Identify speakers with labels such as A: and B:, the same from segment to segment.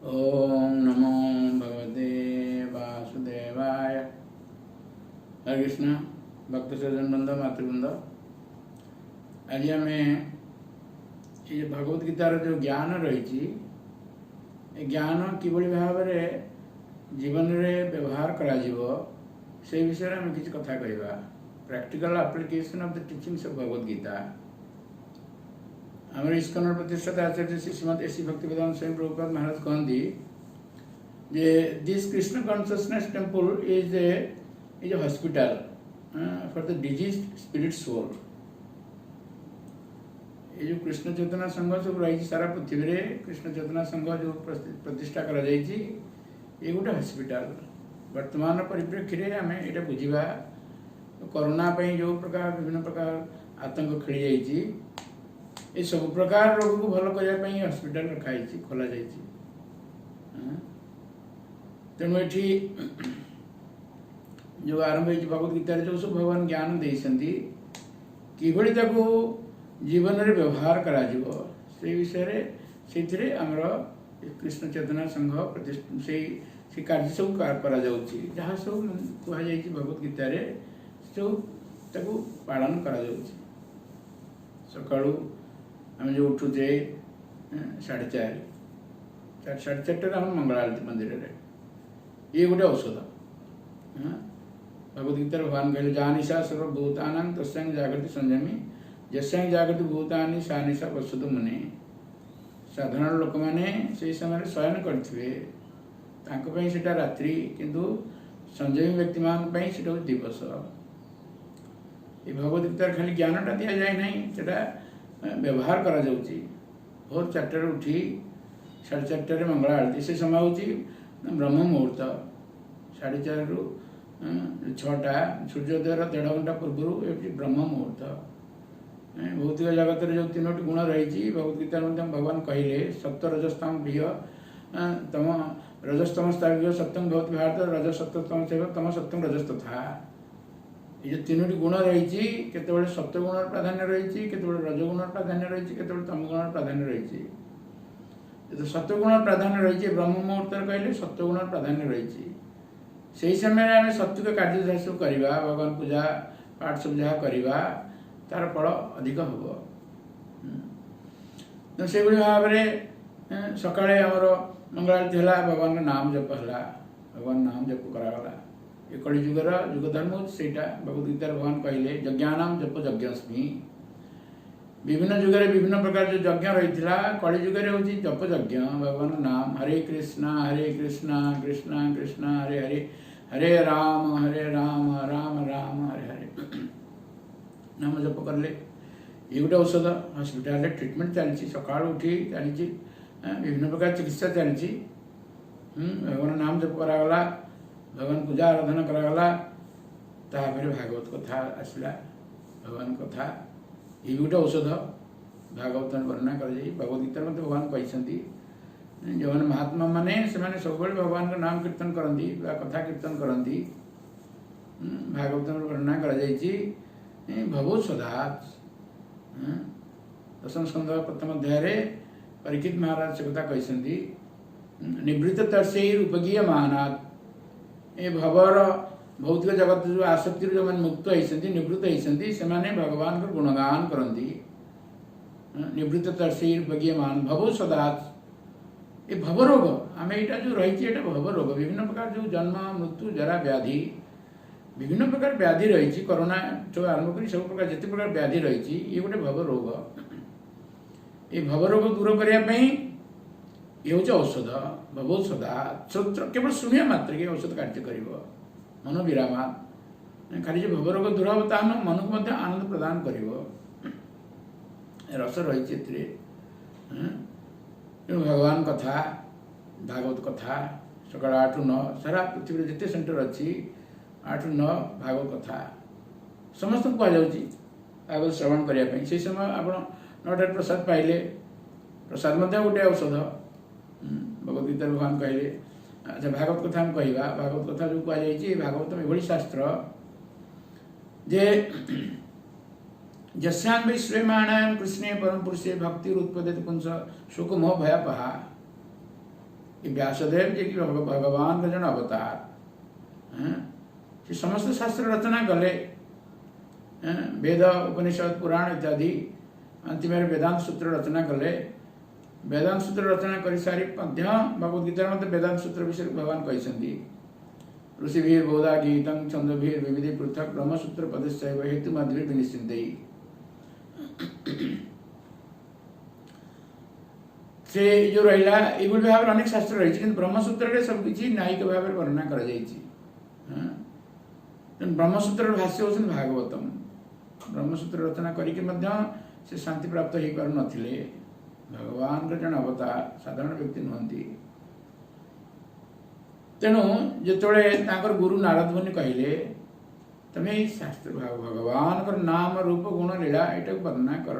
A: ओम नमो भगवते वासुदेवाय। हरे कृष्ण भक्त सज्जन बंद मातृवृंद। आज आम ये भगवद गीतार जो ज्ञान रही ज्ञान किभली भाव जीवन में व्यवहार करा से विषय में आम किसी कथा कहवा। Practical application of the teachings of Bhagavad Gita. हमारे इस्कॉन प्रतिष्ठाता आचार्य श्री श्रीमद एसी भक्तिवेदांत स्वामी प्रभुपाद महाराज कहती जे this Krishna consciousness temple is a hospital for the diseased spirit soul. ये जो कृष्ण चेतना संघ सब रही सारा पृथ्वी में कृष्ण चेतना संघ जो प्रतिष्ठा करा जायछि ये गोटे हॉस्पिटल। वर्तमान परिप्रेक्षी में आम ये बुझा कोरोना जो प्रकार विभिन्न प्रकार आतंक खेली जाइछि ये सब प्रकार रोग को भल करने हॉस्पिटल रखाई खोल जा। तेणु ये जो आरंभ हो भगवद गीतार जो सब भगवान ज्ञान देते किभली जीवन में व्यवहार करा से विषय से आमर कृष्ण चेतना संघ से कार्य सब जहाँ सब कहुई भगवद गीतार सब पालन करा सकाळू आम जो उठुचे 4:30 4:30 आम मंगला आरती मंदिर में ये गोटे औषध। भगवद गीता भगवान कहले जा निशा सर्वभूतानां तस्यां जागृति संयमी जस्यां जागृति भूतानि सा निशा वसुत मुने। साधारण लोक मैंने से समय शयन करते सेटा रात्रि किंतु संयमी व्यक्ति मान सेटा दिवस। ये भगवद गीतार खाली ज्ञानटा दि जाए नहीं सेटा व्यवहार करा जाउची। भोर 4 उठी 4:30 मंगला आरती से समय हूँ ब्रह्म मुहूर्त 4:30 रु 6टा सूर्योदयर 1.5 घंटा पूर्व ये ब्रह्म मुहूर्त। भौतिक जगत जो 3टी गुण रही भगवद गीता भगवान कहले सत्य रजस्तम प्रिय तम रजस्तम स्थाव्य सत्यम भवती भारत रज सत्यतम से तम सत्यम रजस्तथा। ये 3टी गुण रही केतबेले सत्य गुण प्राधान्य रही केतबेले रजगुण प्राधान्य रही केतबेले तम गुण प्राधान्य रही। जो सत्य गुण प्राधान्य रही ब्रह्म मुहूर्त कहले सत्य गुण प्राधान्य रही से समय आम सत्विक कार्य सब करवा भगवान पूजा पाठ सब जहाँ करवा तार फल अधिक हम। तो से भाव में सका आमर मंगलारती है भगवान नाम जप है भगवान नाम जप करागला। ये कलिजुगर युग धर्म से भगवद गीतार भगवान कहले यज्ञानाम जप यज्ञस्मि। विभिन्न जुगे विभिन्न प्रकार जो यज्ञ रही कलिजुगे हूँ जप यज्ञ भगवान नाम हरे कृष्णा कृष्णा कृष्णा हरे हरे हरे राम राम राम हरे हरे नाम जप करले ये गोटे औषध। हॉस्पिटल ट्रिटमेंट चलती सका उठी चलती विभिन्न प्रकार चिकित्सा चलती भगवान नाम जप करागला भगवान पूजा आराधना करागला तापर भागवत कथा आसला भगवान कथा ये गोटे औषध। भागवत वर्णना कर भगवद गीता मत भगवान कहते जो मैंने महात्मा माने से सब भगवान का नाम कीर्तन करती कथा कीर्तन करती भागवत वर्णना कर भवो सदात। 10 स्कंद प्रथम अध्याय परीक्षित महाराज से कथा कहते निवृत्त तर्षैरुपगीय मानात् ये भवर भौतिक जगत जो आसक्ति जो मैंने मुक्त होती निवृत्त होती से भगवान को गुणगान करती। निवृत्त तर्षैरुपगीयमान भवो सदात। ये भवरोग आम यहाँ जो रही भवरोग विभिन्न प्रकार जो जन्म मृत्यु जरा व्याधि विभिन्न प्रकार व्याधि रही कोरोना जो आरंभ कर सब प्रकार जिते प्रकार व्याधि रही ये गोटे भवरोग। ये भवरोग दूर करने ये हूँ औषध भवौषधा। केवल शुणिया मात्र के औषध कार्य कर मन विरामा खाली जो भवरोग दूर हम ता मन को आनंद प्रदान कर रस रही। भगवान कथा भागवत कथा सका 8 ରୁ 9 सारा पृथ्वी जिते सेंटर अच्छी 8 ରୁ 9 भागवत कथा समस्त कहुच्छी भागवत श्रवण करने से समय आप 9 प्रसाद पाइले प्रसाद गोटे औषध। भगवद गीता भगवान कहले अच्छा भागवत कथा हम कहवा भागवत कथा जो कहुई भागवत एभली शास्त्र जे जस्यां विश्वेमाणां कृष्णे परम पुरुषे भक्ति उत्पद्यते पुंस शोक मोह भयापहा। कि व्यासदेव जी की भगवान का जन अवतार से समस्त शास्त्र रचना कले वेद उपनिषद पुराण इत्यादि अंतिम वेदांत सूत्र रचना कले वेदांत सूत्र रचना कर सारी भगवद गीता मध्य वेदांत सूत्र विषय भगवान कहते ऋषिभीर बोधा गीतं छंदभीर विविधि पृथक ब्रह्मसूत्र पदस्यैव हेतु मध्य विनिश्चिन्तै से जो रहा ये भाव अनेक शास्त्र रही कि ब्रह्मसूत्र सबकि न्यायिक भाव वर्णना कर ब्रह्मसूत्र भाष्य होती भागवतम ब्रह्मसूत्र रचना करके शांति प्राप्त हो पार नथिले भगवान का जन अवतार साधारण व्यक्ति नुहति तेणु जो गुरु नारद मुनि कहले तमें शास्त्र भगवान का नाम रूप गुण लीला यहाँ वर्णना कर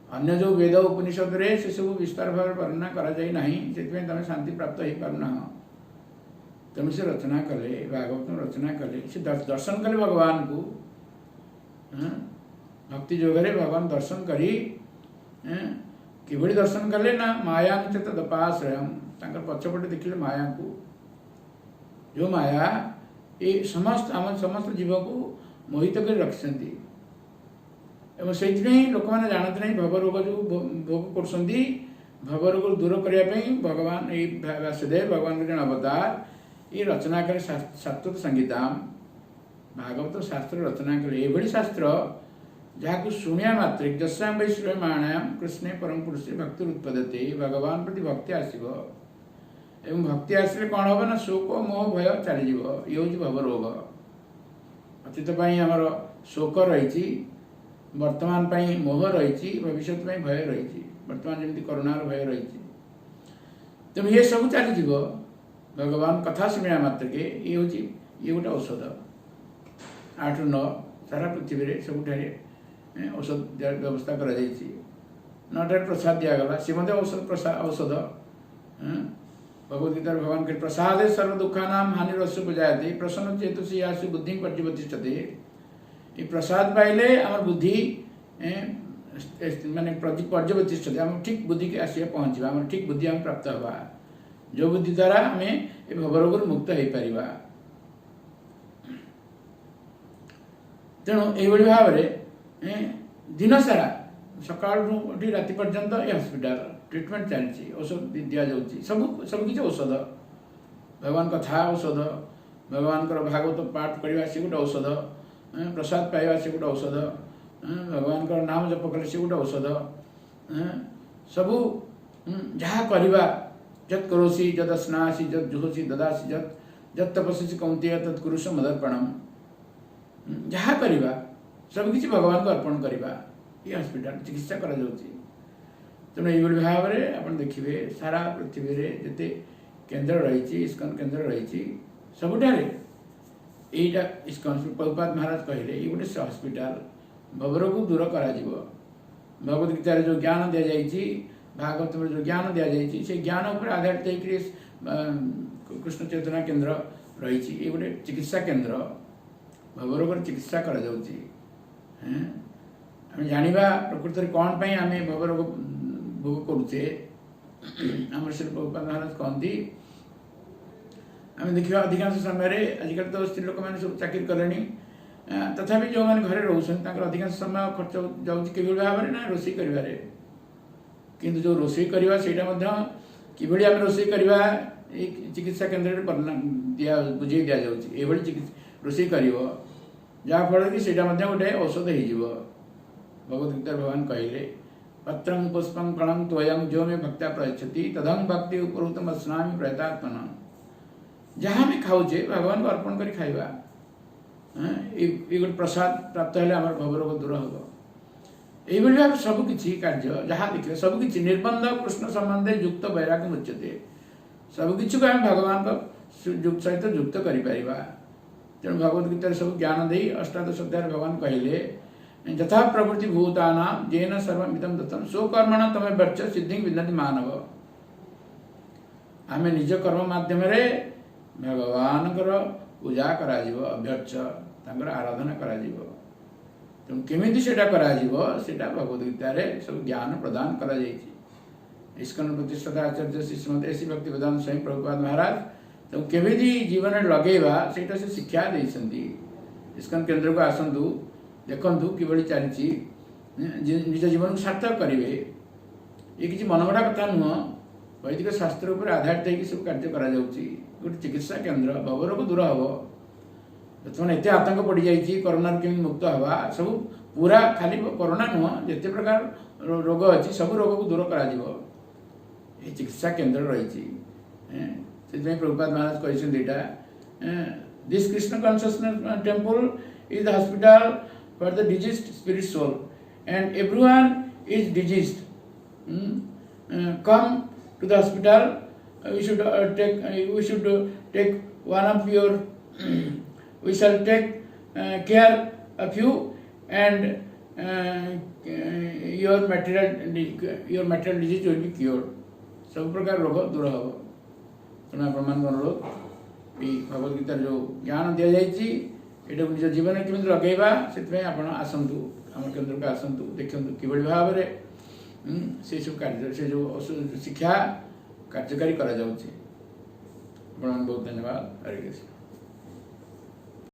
A: अन्य जो वेद उपनिषद रे से सब विस्तार भाव वर्णना करा जाई नहीं से तमें शांति प्राप्त हो पारना तेणु से रचना कले भागवत रचना कले से दर्शन कले भगवान को भक्ति जोगरे भगवान दर्शन करी किभली दर्शन कले ना माया तदपाश्रयम पछपटे देखिले माया को जो माया ये समस्त आम समस्त जीव को मोहित कर रखिंट से लोक मैंने जानते नहीं भवरोग जो भोग कर भवरोग दूर करने भगवान ये व्यासदेव भगवान के जन अवतार ये रचना करे सात्वत संगीता भागवत शास्त्र रचना करे ये शास्त्र जहाँ को शुणिया मात्र जस्याम वै श्रूयमाणायाम कृष्णे परम पुरुषे भक्ति उत्पदते भगवान प्रति भक्ति आसव एवं भक्ति आसले कौन हम ना शोक मोह भय चलीज ये हूँ भवरोग अतीत आमर शोक रही वर्तमान मोह रही भविष्य भय रही वर्तमान जमी करुणार भय रही तेणु ये सब चलीज भगवान कथा शुणा मात्र के ये हूँ ये गोटे औषध 8 ରୁ 9 सारा पृथ्वी में सबुठारे औषध व्यवस्था कर 9टार प्रसाद दिगला सी औषध औषध भगवद्गीता भगवान के प्रसादे सर्व दुखाना हानिरस्य बुझाते प्रसन्न चेतु से आसु बुद्धि पर्यवतिष्ठते ये प्रसाद पाइले आम बुद्धि माने पर्यवतिष्ठते आम ठीक बुद्धि के आसिया पहुँचा आम ठीक बुद्धि आम प्राप्त हवा जो बुद्धि द्वारा आम ये भवरोग मुक्त हो पार तेणु ये भाव में दिन सारा सका राति पर्यंत ये हस्पिटाल ट्रिटमेंट चलती औषध दि जाऊँगी सबकि औषध भगवान कथा औषध भगवान भागवत पाठ करवा से गोटे औषध प्रसाद पाइबा से गोटे औषध भगवान नाम जप कले से गोटे औषध सबू जहाँ करवा जत करोसी जद स्नासी जत जुहोसी ददासी जत तपस्सी कौंतेय तत्कुरुष मदर्पणम जहाँ करवा सबकि भगवान को अर्पण करवा ये हस्पिटाल चिकित्सा करा जाउची तेणु ये भाव में आप देखिए सारा पृथ्वी में जिते केन्द्र रही इस्कन केन्द्र रही सबुठारे यहीटा इस्कन प्रभुपाद महाराज कहले ये गोटे हस्पिटाल भवरोग दूर करा भगवद्गीतार जो ज्ञान दि जाइए भागवत में जो ज्ञान दि जाइए से ज्ञान उपर आधारित होकर कृष्ण चेतना केन्द्र रही ये गोटे चिकित्सा केन्द्र भवरोग चिकित्सा करा जाउची आम जाना प्रकृति में कौन पाई आम भवरोग भोग करुचे आम श्री प्रभुपाद महाराज कहती आम देखा अधिकांश समय आजिकल तो स्त्री लोक मैंने सब चाकरी कले तथापि जो मैंने घरे रोचन अधिकांश समय खर्च जाऊँगी भाव में ना रोषे कर किंतु जो रोषे करवा से किभली आम रोषे करवा चिकित्सा केन्द्र बुझे दि जाऊँगी ये रोषे कर जहाँफल कि गोटे औषध हो भगवद्गीता भगवान कहले पत्रं पुष्पं फलं त्वयं जो में भक्त्या प्रयच्छति तदं भक्ति उपरूतम स्नामि प्रयतात्मना जहाँ में खाऊचे भगवान को अर्पण कर खाइबा ये गोटे प्रसाद प्राप्त है आम भवरोग दूर हम ये भाव सबकि कार्य जहाँ देखिए सबकि निर्बंध कृष्ण संबंधे युक्त वैराग्य मुच्यते सबकि को आम भगवान सहित युक्त कर तेणु भगवद्गीता सब ज्ञान दे अष्टादश अध्याय भगवान कहले यथा प्रवृत्ति भूताना जेन सर्वमिदं दत्तं स्वकर्मण तमें वर्च सिद्धि विन्दति मानव आम निज कर्म माध्यम भगवान पूजा करा अभ्यर्च आराधना करा तेणु केमी से भगवद्गीतार सब ज्ञान प्रदान करा इस्कन प्रतिष्ठाता आचार्य श्री श्रीमद ऐसी भक्ति वेदांत स्वयं प्रभुपाद महाराज तो केमिति जीवन में लगेगा सेटा से शिक्षा देइछन्ति। इस्कन केन्द्र को आसतु देखु कि चली निज जीवन को सार्थक करेंगे। ये किसी मनगढ़ा कथा नुह, वैदिक शास्त्र उपर आधारित होकर सब कार्य करा गोटे चिकित्सा केन्द्र भवरोग दूर हम। बर्तमान एत आतंक पड़ जाइए कोरोना केमी मुक्त हवा सब पूरा खाली कोरोना नुह जिते प्रकार रोग अच्छी सब रोग को दूर कर चिकित्सा केन्द्र रही। प्रभुपाद महाराज कहते this Krishna consciousness temple is the hospital for the diseased spirit soul and everyone is diseased. Come to the hospital. We should take one of your. We shall take care of you and your material disease will be cured. सब प्रकार रोग दूर हम। तेना प्रमाण अनुरोध ये भगवदगीता जो ज्ञान दि जाइए ये निज जीवन में केमी लगेगा से आप आसतु आम केन्द्र को आसतु देखु कि भाव में से सब कार्य से जो शिक्षा कार्यकारी करा जाउछि। बहुत धन्यवाद। हरे कृष्ण।